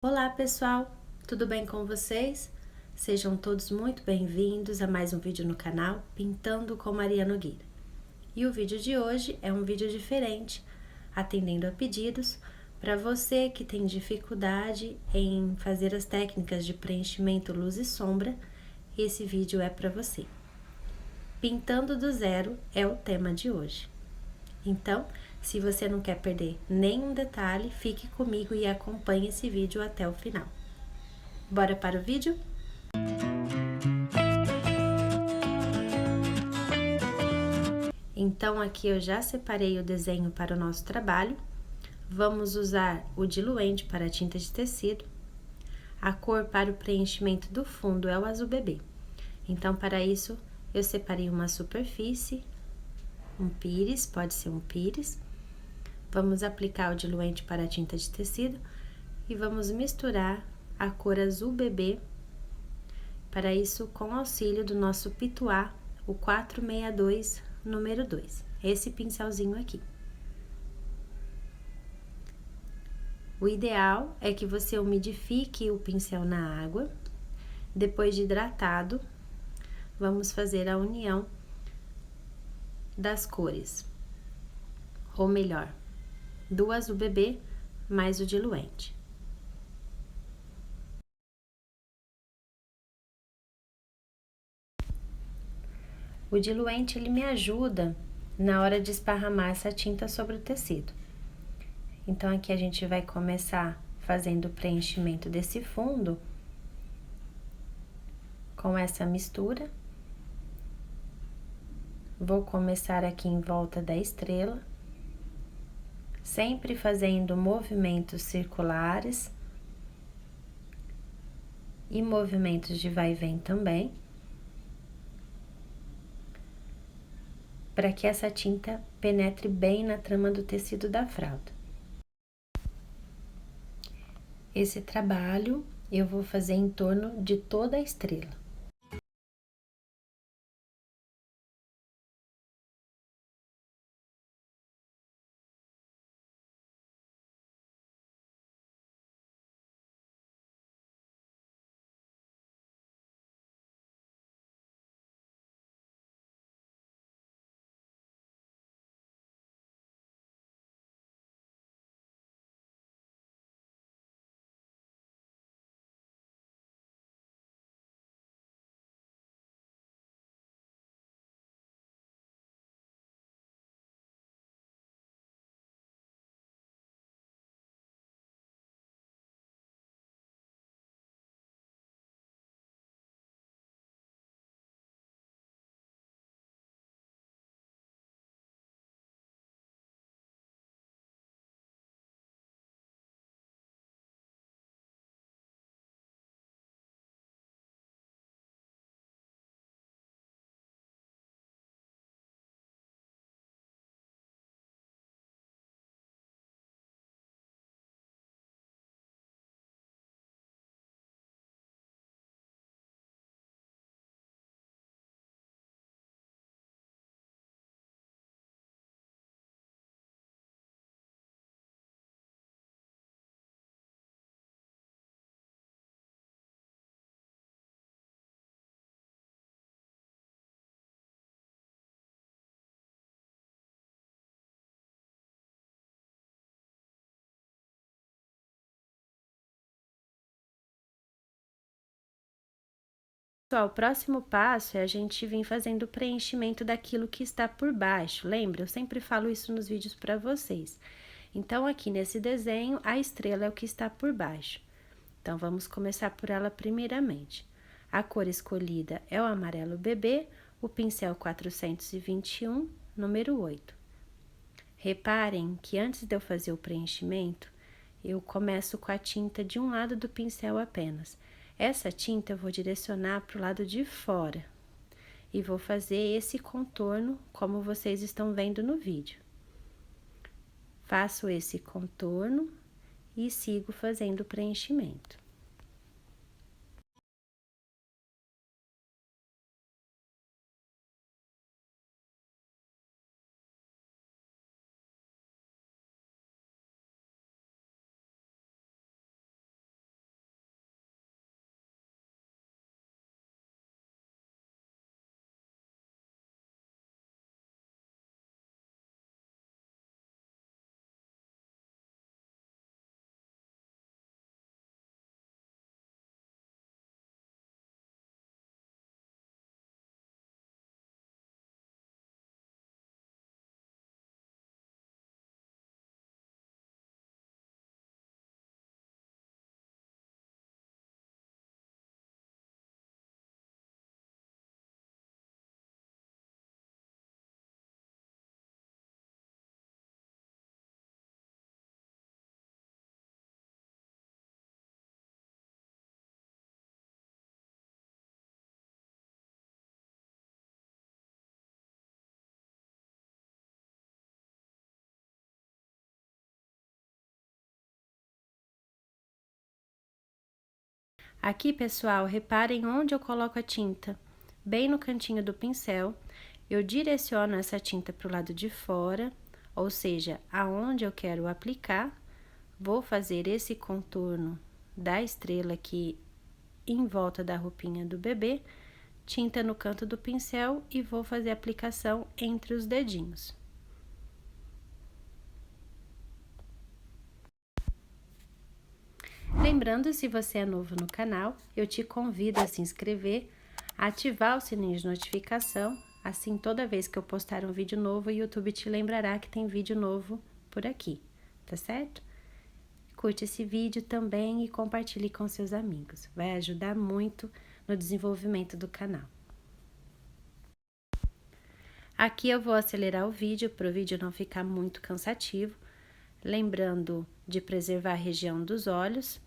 Olá pessoal, tudo bem com vocês? Sejam todos muito bem-vindos a mais um vídeo no canal Pintando com Maria Nogueira. E o vídeo de hoje é um vídeo diferente, atendendo a pedidos para você que tem dificuldade em fazer as técnicas de preenchimento luz e sombra, esse vídeo é para você. Pintando do zero é o tema de hoje. Então, se você não quer perder nenhum detalhe, fique comigo e acompanhe esse vídeo até o final. Bora para o vídeo? Então, aqui eu já separei o desenho para o nosso trabalho. Vamos usar o diluente para a tinta de tecido. A cor para o preenchimento do fundo é o azul bebê. Então, para isso, eu separei uma superfície, um pires, pode ser um pires. Vamos aplicar o diluente para a tinta de tecido e vamos misturar a cor azul bebê. Para isso, com auxílio do nosso pituá, o 462, número 2, esse pincelzinho aqui. O ideal é que você umidifique o pincel na água. Depois de hidratado, vamos fazer a união das cores. Ou melhor, do azul bebê mais o diluente. O diluente, ele me ajuda na hora de esparramar essa tinta sobre o tecido. Então, aqui a gente vai começar fazendo o preenchimento desse fundo com essa mistura. Vou começar aqui em volta da estrela, sempre fazendo movimentos circulares e movimentos de vai e vem também, para que essa tinta penetre bem na trama do tecido da fralda. Esse trabalho eu vou fazer em torno de toda a estrela. Pessoal, o próximo passo é a gente vir fazendo o preenchimento daquilo que está por baixo. Lembra? Eu sempre falo isso nos vídeos para vocês. Então, aqui nesse desenho, a estrela é o que está por baixo. Então, vamos começar por ela primeiramente. A cor escolhida é o amarelo bebê, o pincel 421, número 8. Reparem que antes de eu fazer o preenchimento, eu começo com a tinta de um lado do pincel apenas. Essa tinta eu vou direcionar para o lado de fora e vou fazer esse contorno como vocês estão vendo no vídeo. Faço esse contorno e sigo fazendo o preenchimento. Aqui, pessoal, reparem onde eu coloco a tinta. Bem no cantinho do pincel, eu direciono essa tinta para o lado de fora, ou seja, aonde eu quero aplicar. Vou fazer esse contorno da estrela aqui em volta da roupinha do bebê, tinta no canto do pincel e vou fazer a aplicação entre os dedinhos. Lembrando, se você é novo no canal, eu te convido a se inscrever, ativar o sininho de notificação, assim toda vez que eu postar um vídeo novo, o YouTube te lembrará que tem vídeo novo por aqui, tá certo? Curte esse vídeo também e compartilhe com seus amigos, vai ajudar muito no desenvolvimento do canal. Aqui eu vou acelerar o vídeo para o vídeo não ficar muito cansativo, lembrando de preservar a região dos olhos.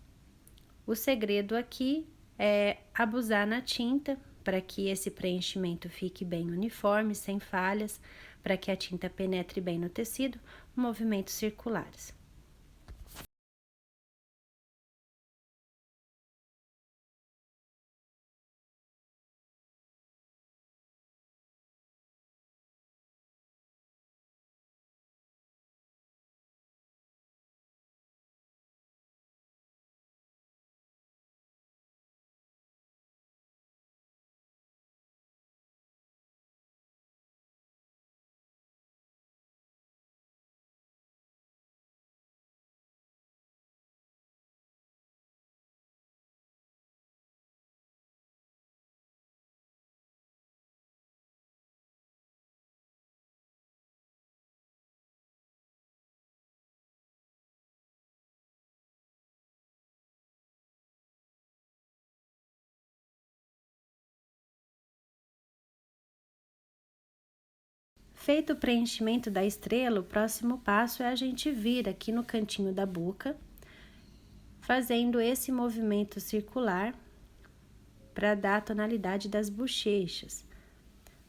O segredo aqui é abusar na tinta para que esse preenchimento fique bem uniforme, sem falhas, para que a tinta penetre bem no tecido, movimentos circulares. Feito o preenchimento da estrela, o próximo passo é a gente vir aqui no cantinho da boca, fazendo esse movimento circular para dar a tonalidade das bochechas.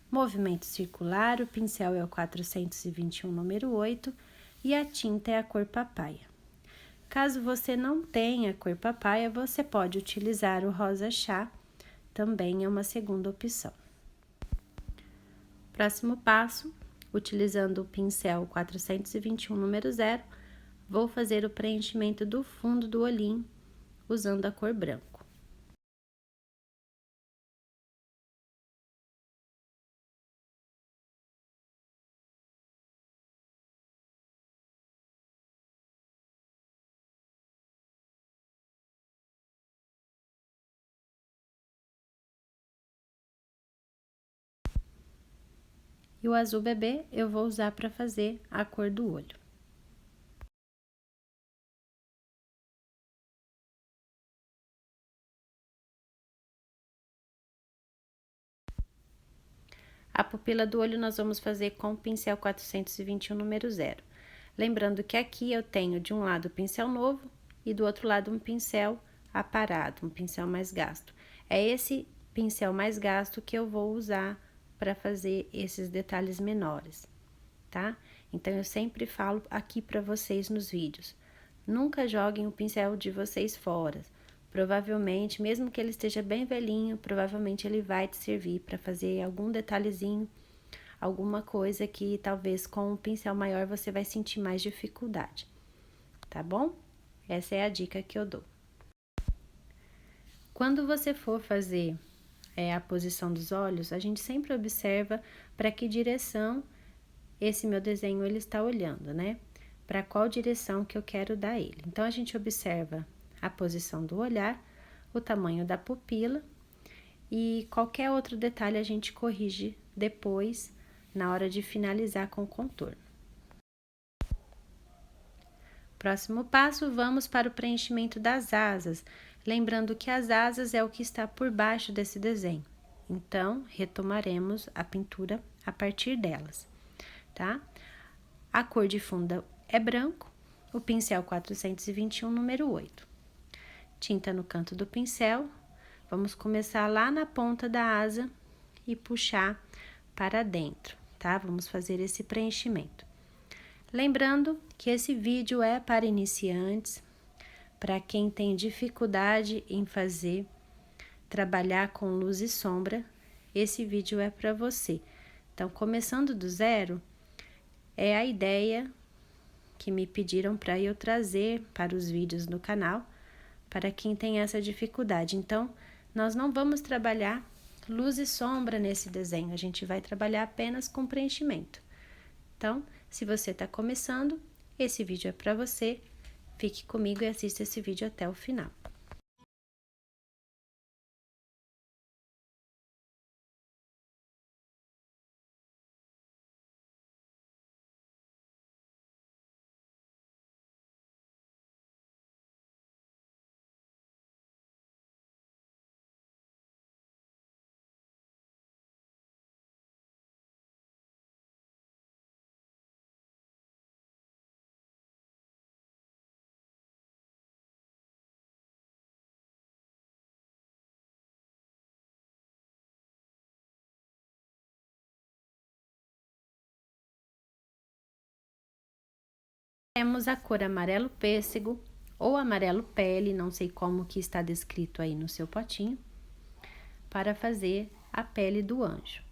Movimento circular, o pincel é o 421 número 8 e a tinta é a cor papaya. Caso você não tenha cor papaya, você pode utilizar o rosa chá, também é uma segunda opção. Próximo passo, utilizando o pincel 421 número 0, vou fazer o preenchimento do fundo do olhinho, usando a cor branco. E o azul bebê eu vou usar para fazer a cor do olho. A pupila do olho nós vamos fazer com o pincel 421 número 0. Lembrando que aqui eu tenho de um lado o pincel novo e do outro lado um pincel aparado, um pincel mais gasto. É esse pincel mais gasto que eu vou usar para fazer esses detalhes menores, tá? Então, eu sempre falo aqui para vocês nos vídeos, nunca joguem o pincel de vocês fora. Provavelmente, mesmo que ele esteja bem velhinho, provavelmente ele vai te servir para fazer algum detalhezinho, alguma coisa que talvez com um pincel maior você vai sentir mais dificuldade, tá bom? Essa é a dica que eu dou. Quando você for fazer a posição dos olhos, a gente sempre observa para que direção esse meu desenho ele está olhando, né? Para qual direção que eu quero dar ele. Então, a gente observa a posição do olhar, o tamanho da pupila e qualquer outro detalhe a gente corrige depois, na hora de finalizar com o contorno. Próximo passo, vamos para o preenchimento das asas, lembrando que as asas é o que está por baixo desse desenho. Então, retomaremos a pintura a partir delas, tá? A cor de fundo é branco, o pincel 421 número 8. Tinta no canto do pincel, vamos começar lá na ponta da asa e puxar para dentro, tá? Vamos fazer esse preenchimento. Lembrando que esse vídeo é para iniciantes, para quem tem dificuldade em fazer trabalhar com luz e sombra, esse vídeo é para você. Então, começando do zero, é a ideia que me pediram para eu trazer para os vídeos no canal, para quem tem essa dificuldade. Então, nós não vamos trabalhar luz e sombra nesse desenho, a gente vai trabalhar apenas com preenchimento. Então, se você está começando, esse vídeo é para você. Fique comigo e assista esse vídeo até o final. Temos a cor amarelo pêssego ou amarelo pele, não sei como que está descrito aí no seu potinho, para fazer a pele do anjo.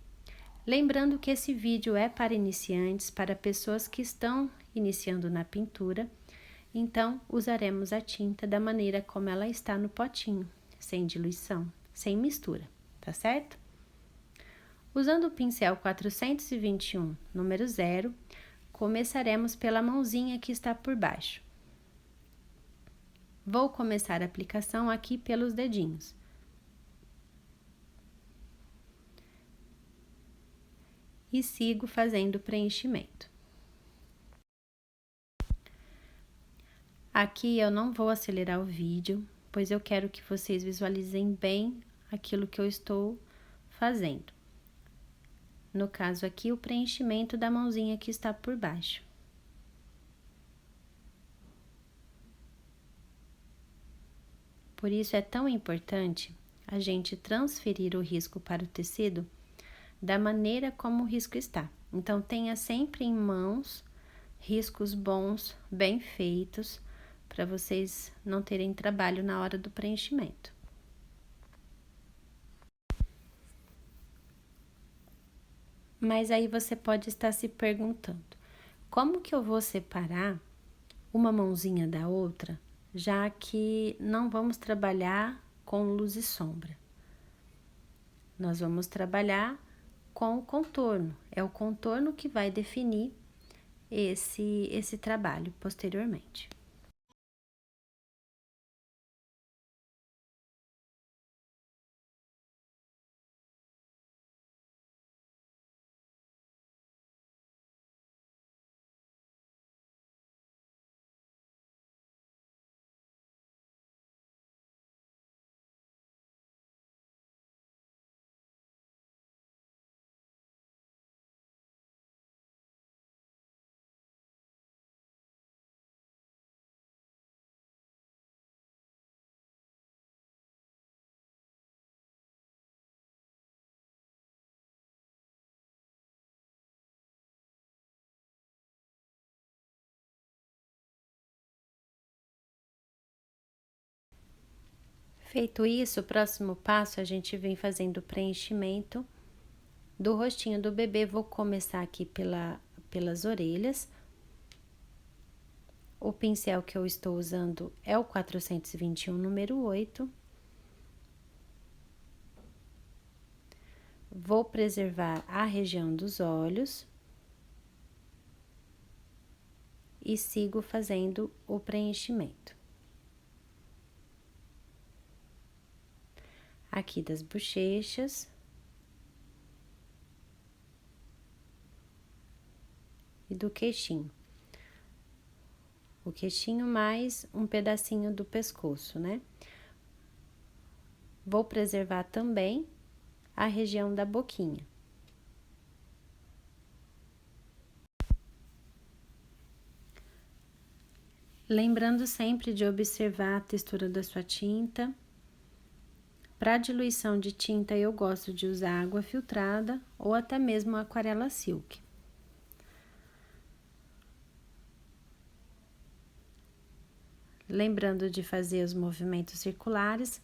Lembrando que esse vídeo é para iniciantes, para pessoas que estão iniciando na pintura, então usaremos a tinta da maneira como ela está no potinho, sem diluição, sem mistura, tá certo? Usando o pincel 421, número 0, começaremos pela mãozinha que está por baixo. Vou começar a aplicação aqui pelos dedinhos. E sigo fazendo o preenchimento. Aqui eu não vou acelerar o vídeo, pois eu quero que vocês visualizem bem aquilo que eu estou fazendo. No caso aqui, o preenchimento da mãozinha que está por baixo. Por isso é tão importante a gente transferir o risco para o tecido da maneira como o risco está. Então, tenha sempre em mãos riscos bons, bem feitos, para vocês não terem trabalho na hora do preenchimento. Mas aí você pode estar se perguntando, como que eu vou separar uma mãozinha da outra, já que não vamos trabalhar com luz e sombra? Nós vamos trabalhar com o contorno, é o contorno que vai definir esse trabalho posteriormente. Feito isso, o próximo passo a gente vem fazendo o preenchimento do rostinho do bebê. Vou começar aqui pelas orelhas. O pincel que eu estou usando é o 421, número 8. Vou preservar a região dos olhos. E sigo fazendo o preenchimento. Aqui das bochechas. E do queixinho. O queixinho mais um pedacinho do pescoço, né? Vou preservar também a região da boquinha. Lembrando sempre de observar a textura da sua tinta. Para diluição de tinta, eu gosto de usar água filtrada ou até mesmo aquarela silk. Lembrando de fazer os movimentos circulares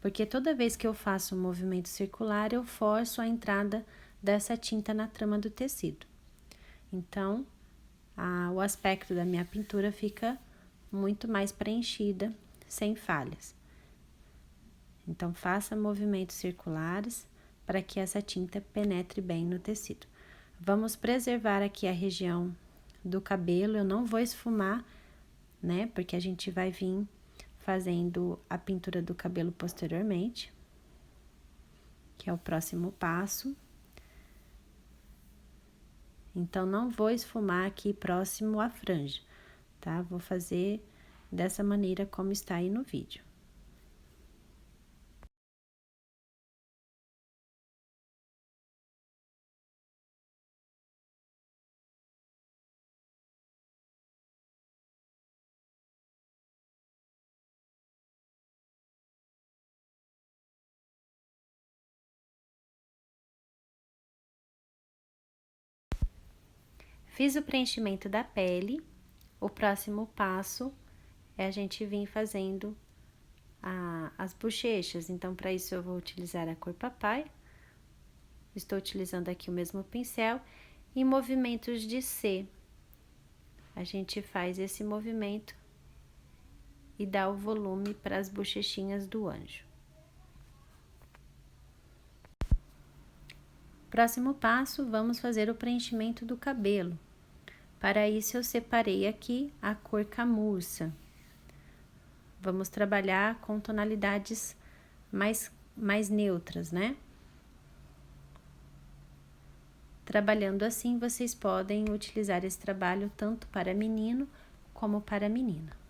porque toda vez que eu faço um movimento circular, eu forço a entrada dessa tinta na trama do tecido. Então, o aspecto da minha pintura fica muito mais preenchida, sem falhas. Então, faça movimentos circulares para que essa tinta penetre bem no tecido. Vamos preservar aqui a região do cabelo, eu não vou esfumar, né? Porque a gente vai vir fazendo a pintura do cabelo posteriormente, que é o próximo passo. Então, não vou esfumar aqui próximo à franja, tá? Vou fazer dessa maneira como está aí no vídeo. Fiz o preenchimento da pele, o próximo passo é a gente vir fazendo as bochechas. Então, para isso eu vou utilizar a cor papai, estou utilizando aqui o mesmo pincel, e movimentos de C. A gente faz esse movimento e dá o volume para as bochechinhas do anjo. Próximo passo, vamos fazer o preenchimento do cabelo. Para isso, eu separei aqui a cor camurça. Vamos trabalhar com tonalidades mais neutras, né? Trabalhando assim, vocês podem utilizar esse trabalho tanto para menino como para menina.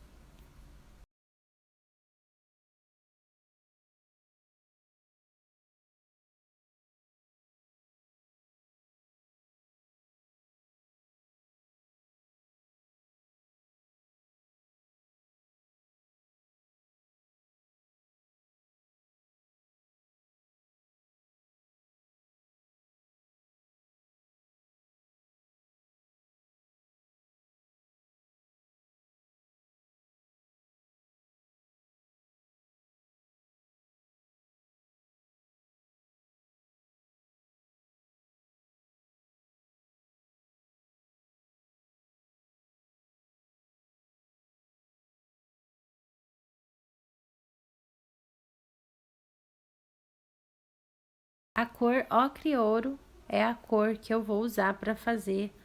A cor ocre ouro é a cor que eu vou usar para fazer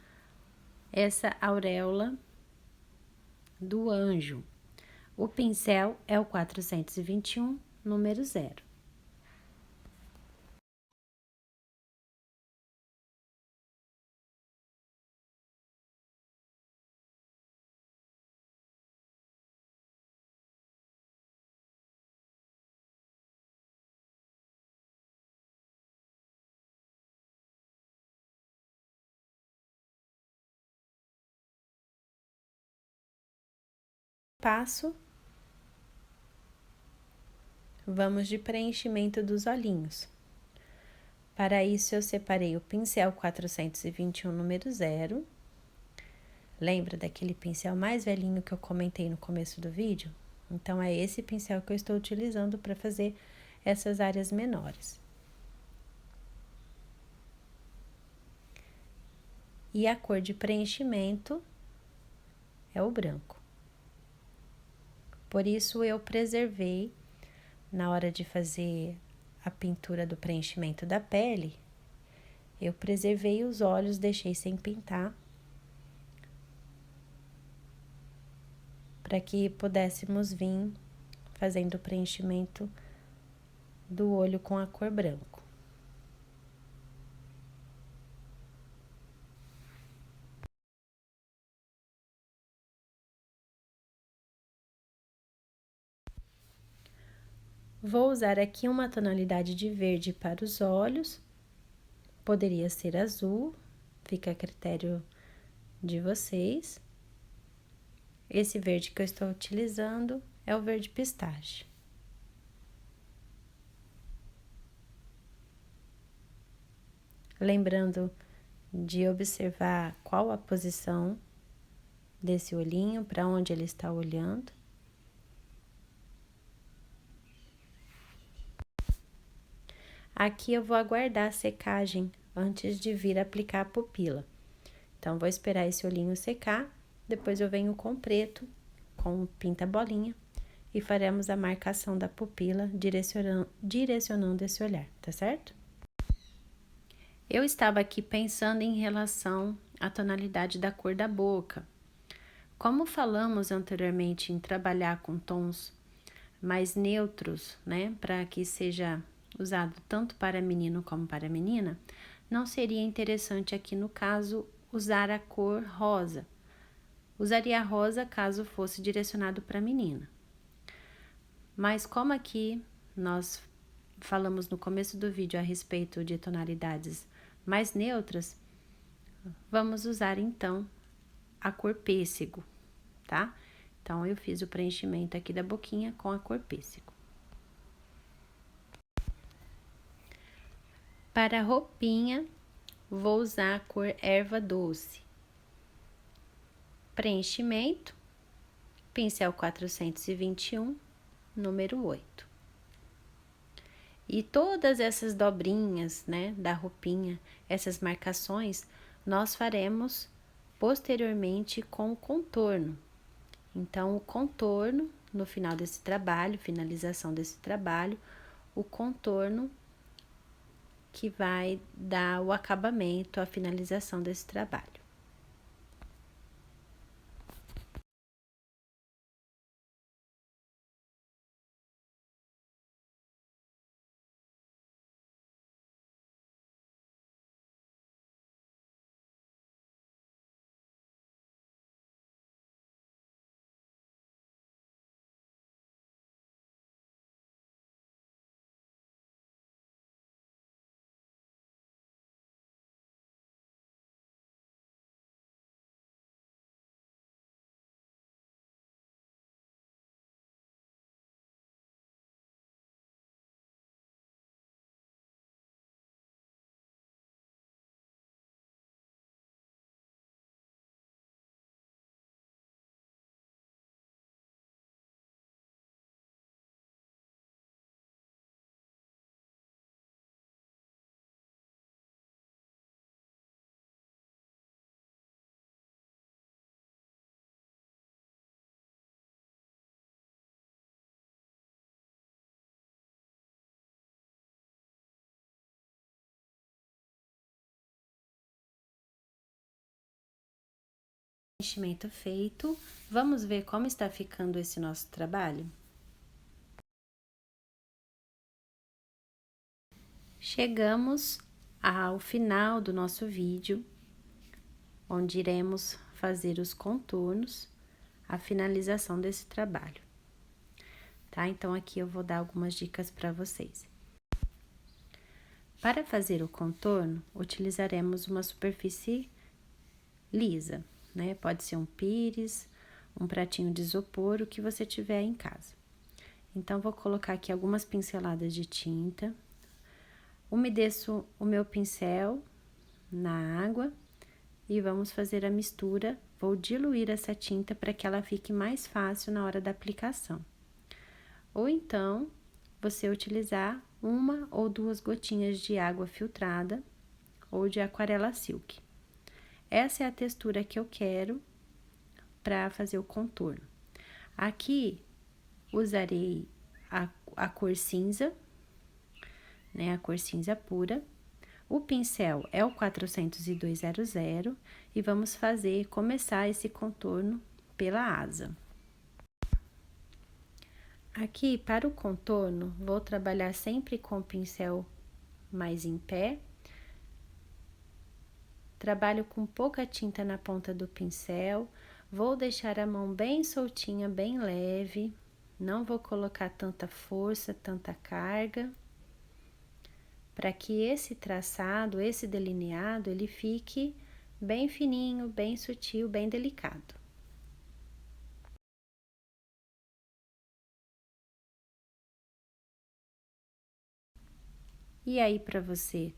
essa auréola do anjo. O pincel é o 421, número 0. Passo, vamos de preenchimento dos olhinhos. Para isso, eu separei o pincel 421, número 0. Lembra daquele pincel mais velhinho que eu comentei no começo do vídeo? Então, é esse pincel que eu estou utilizando para fazer essas áreas menores. E a cor de preenchimento é o branco. Por isso, eu preservei, na hora de fazer a pintura do preenchimento da pele, eu preservei os olhos, deixei sem pintar, para que pudéssemos vir fazendo o preenchimento do olho com a cor branco. Vou usar aqui uma tonalidade de verde para os olhos, poderia ser azul, fica a critério de vocês. Esse verde que eu estou utilizando é o verde pistache. Lembrando de observar qual a posição desse olhinho, para onde ele está olhando. Aqui eu vou aguardar a secagem antes de vir aplicar a pupila. Então, vou esperar esse olhinho secar, depois eu venho com preto, com pinta bolinha, e faremos a marcação da pupila, direcionando esse olhar, tá certo? Eu estava aqui pensando em relação à tonalidade da cor da boca. Como falamos anteriormente em trabalhar com tons mais neutros, né, para que seja usado tanto para menino como para menina, não seria interessante aqui no caso usar a cor rosa. Usaria a rosa caso fosse direcionado para menina. Mas como aqui nós falamos no começo do vídeo a respeito de tonalidades mais neutras, vamos usar então a cor pêssego, tá? Então, eu fiz o preenchimento aqui da boquinha com a cor pêssego. Para a roupinha, vou usar a cor erva doce. Preenchimento, pincel 421, número 8. E todas essas dobrinhas, né, da roupinha, essas marcações, nós faremos posteriormente com o contorno. Então, o contorno, no final desse trabalho, finalização desse trabalho, o contorno que vai dar o acabamento, a finalização desse trabalho. Preenchimento feito, vamos ver como está ficando esse nosso trabalho? Chegamos ao final do nosso vídeo, onde iremos fazer os contornos, a finalização desse trabalho, tá? Então, aqui eu vou dar algumas dicas para vocês. Para fazer o contorno, utilizaremos uma superfície lisa, né? Pode ser um pires, um pratinho de isopor, o que você tiver em casa. Então, vou colocar aqui algumas pinceladas de tinta, umedeço o meu pincel na água e vamos fazer a mistura. Vou diluir essa tinta para que ela fique mais fácil na hora da aplicação. Ou então, você utilizar uma ou duas gotinhas de água filtrada ou de aquarela silk. Essa é a textura que eu quero para fazer o contorno. Aqui, usarei a cor cinza, né, a cor cinza pura. O pincel é o 40200 e vamos começar esse contorno pela asa. Aqui, para o contorno, vou trabalhar sempre com o pincel mais em pé. Trabalho com pouca tinta na ponta do pincel, vou deixar a mão bem soltinha, bem leve, não vou colocar tanta força, tanta carga, para que esse traçado, esse delineado, ele fique bem fininho, bem sutil, bem delicado. E aí, para você,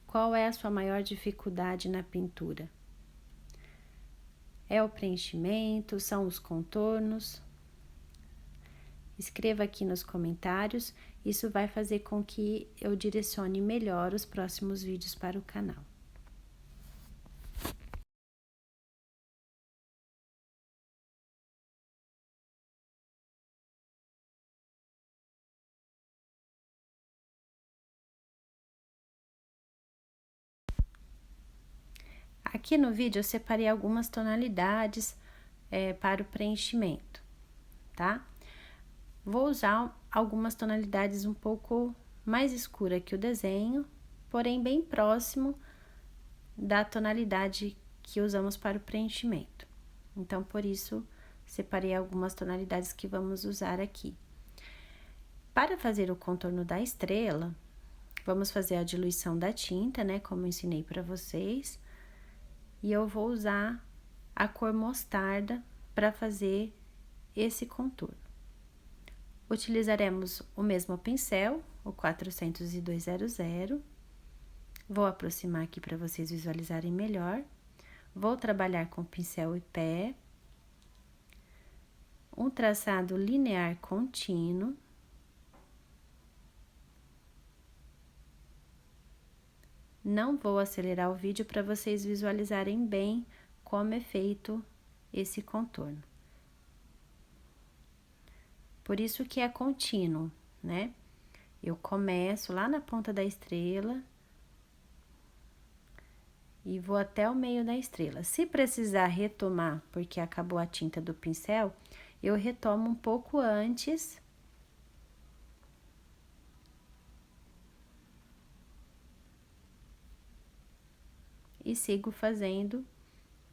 qual é a sua maior dificuldade na pintura? É o preenchimento, são os contornos? Escreva aqui nos comentários, isso vai fazer com que eu direcione melhor os próximos vídeos para o canal. Aqui no vídeo eu separei algumas tonalidades para o preenchimento, tá? Vou usar algumas tonalidades um pouco mais escura que o desenho, porém bem próximo da tonalidade que usamos para o preenchimento. Então, por isso, separei algumas tonalidades que vamos usar aqui. Para fazer o contorno da estrela, vamos fazer a diluição da tinta, né, como eu ensinei para vocês. E eu vou usar a cor mostarda para fazer esse contorno. Utilizaremos o mesmo pincel, o 40200. Vou aproximar aqui para vocês visualizarem melhor. Vou trabalhar com pincel e pé. Um traçado linear contínuo. Não vou acelerar o vídeo para vocês visualizarem bem como é feito esse contorno. Por isso que é contínuo, né? Eu começo lá na ponta da estrela e vou até o meio da estrela. Se precisar retomar, porque acabou a tinta do pincel, eu retomo um pouco antes. E sigo fazendo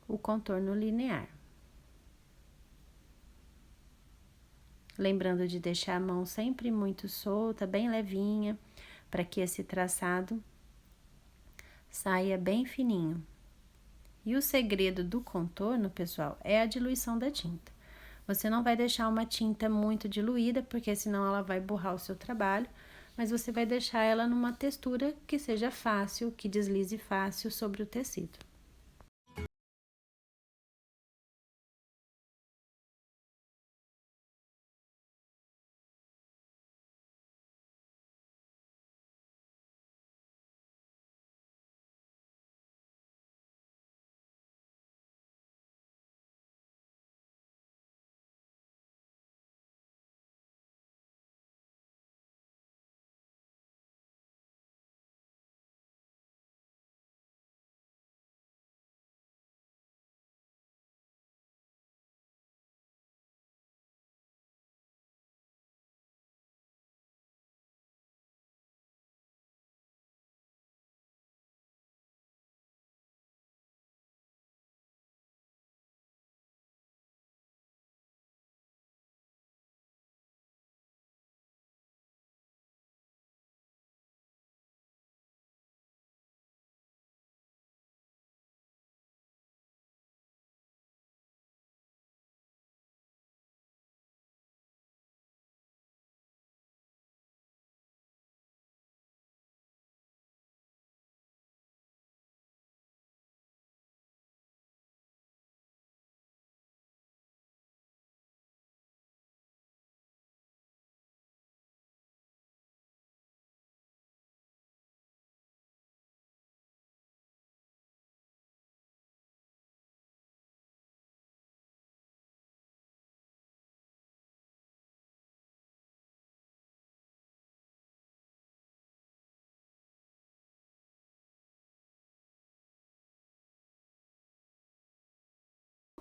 o contorno linear. Lembrando de deixar a mão sempre muito solta, bem levinha, para que esse traçado saia bem fininho. E o segredo do contorno, pessoal, é a diluição da tinta. Você não vai deixar uma tinta muito diluída, porque senão ela vai borrar o seu trabalho, mas você vai deixar ela numa textura que seja fácil, que deslize fácil sobre o tecido.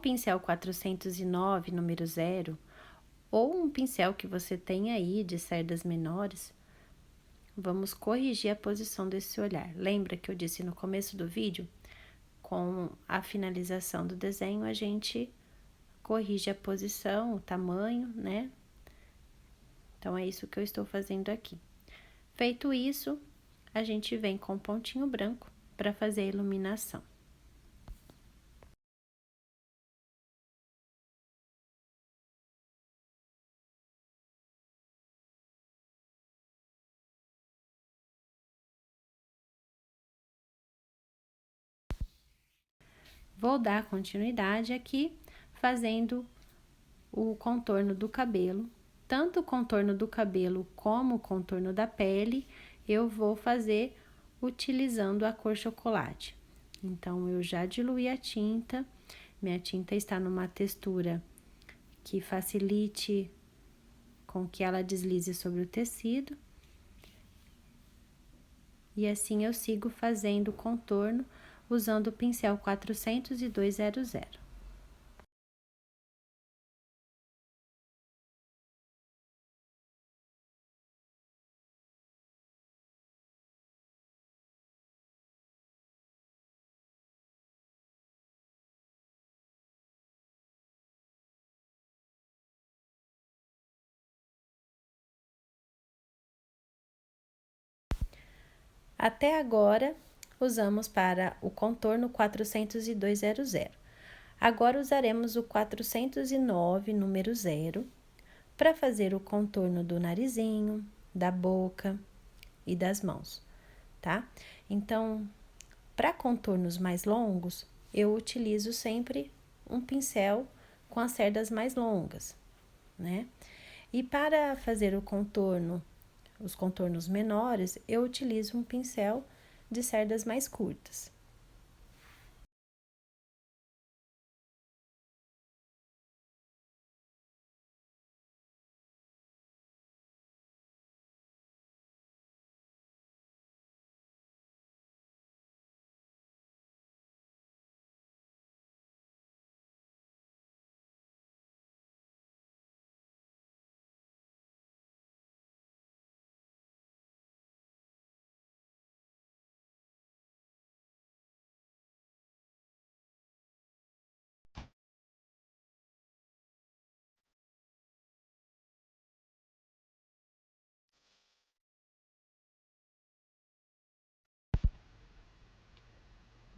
Pincel 409, número 0, ou um pincel que você tem aí de cerdas menores, vamos corrigir a posição desse olhar. Lembra que eu disse no começo do vídeo? Com a finalização do desenho, a gente corrige a posição, o tamanho, né? Então, é isso que eu estou fazendo aqui. Feito isso, a gente vem com pontinho branco para fazer a iluminação. Vou dar continuidade aqui, fazendo o contorno do cabelo tanto o contorno do cabelo como o contorno da pele, eu vou fazer utilizando a cor chocolate. Então, eu já diluí a tinta, minha tinta está numa textura que facilite com que ela deslize sobre o tecido. E assim eu sigo fazendo o contorno usando o pincel 40200. Até agora, usamos para o contorno 40200. Agora, usaremos o 409, número 0, para fazer o contorno do narizinho, da boca e das mãos, tá? Então, para contornos mais longos, eu utilizo sempre um pincel com as cerdas mais longas, né? E para fazer o contorno, os contornos menores, eu utilizo um pincel de cerdas mais curtas.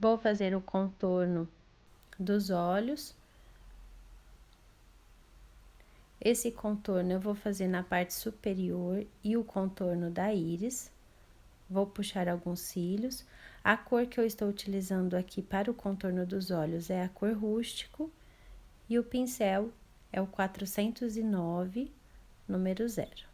Vou fazer o contorno dos olhos. Esse contorno eu vou fazer na parte superior e o contorno da íris. Vou puxar alguns cílios. A cor que eu estou utilizando aqui para o contorno dos olhos é a cor rústico e o pincel é o 409, número 0.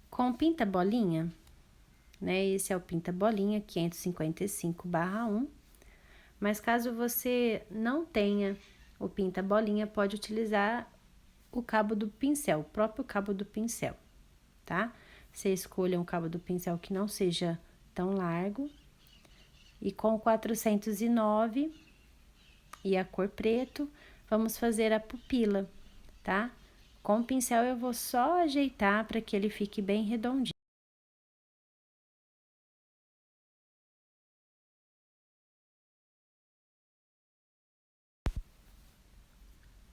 Com pinta bolinha, né? Esse é o pinta bolinha 555/1. Mas caso você não tenha o pinta bolinha, pode utilizar o cabo do pincel, o próprio cabo do pincel, tá? Você escolha um cabo do pincel que não seja tão largo. E com o 409 e a cor preto, vamos fazer a pupila, tá? Com o pincel eu vou só ajeitar para que ele fique bem redondinho.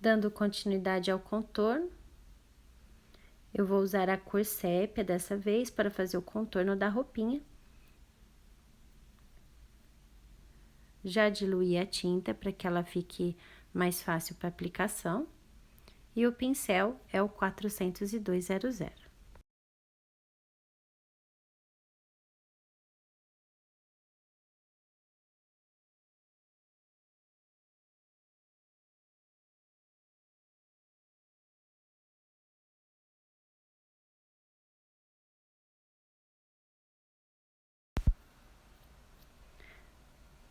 Dando continuidade ao contorno, eu vou usar a cor sépia dessa vez para fazer o contorno da roupinha. Já diluí a tinta para que ela fique mais fácil para aplicação. E o pincel é o 40200.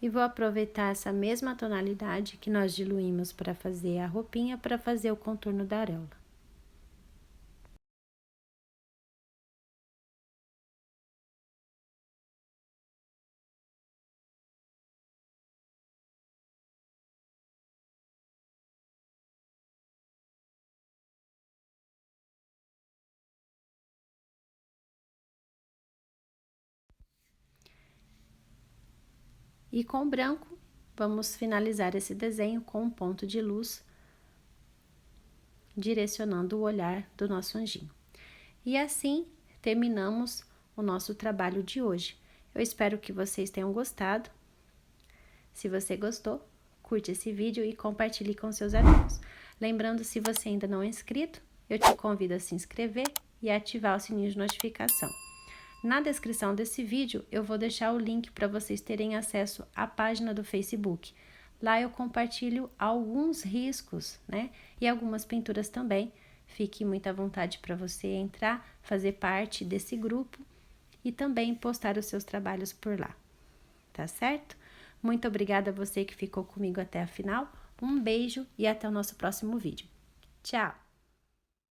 E vou aproveitar essa mesma tonalidade que nós diluímos para fazer a roupinha, para fazer o contorno da auréola. E com o branco, vamos finalizar esse desenho com um ponto de luz, direcionando o olhar do nosso anjinho. E assim, terminamos o nosso trabalho de hoje. Eu espero que vocês tenham gostado. Se você gostou, curte esse vídeo e compartilhe com seus amigos. Lembrando, se você ainda não é inscrito, eu te convido a se inscrever e ativar o sininho de notificação. Na descrição desse vídeo, eu vou deixar o link para vocês terem acesso à página do Facebook. Lá eu compartilho alguns riscos, né? E algumas pinturas também. Fique muito à vontade para você entrar, fazer parte desse grupo e também postar os seus trabalhos por lá. Tá certo? Muito obrigada a você que ficou comigo até a final. Um beijo e até o nosso próximo vídeo. Tchau!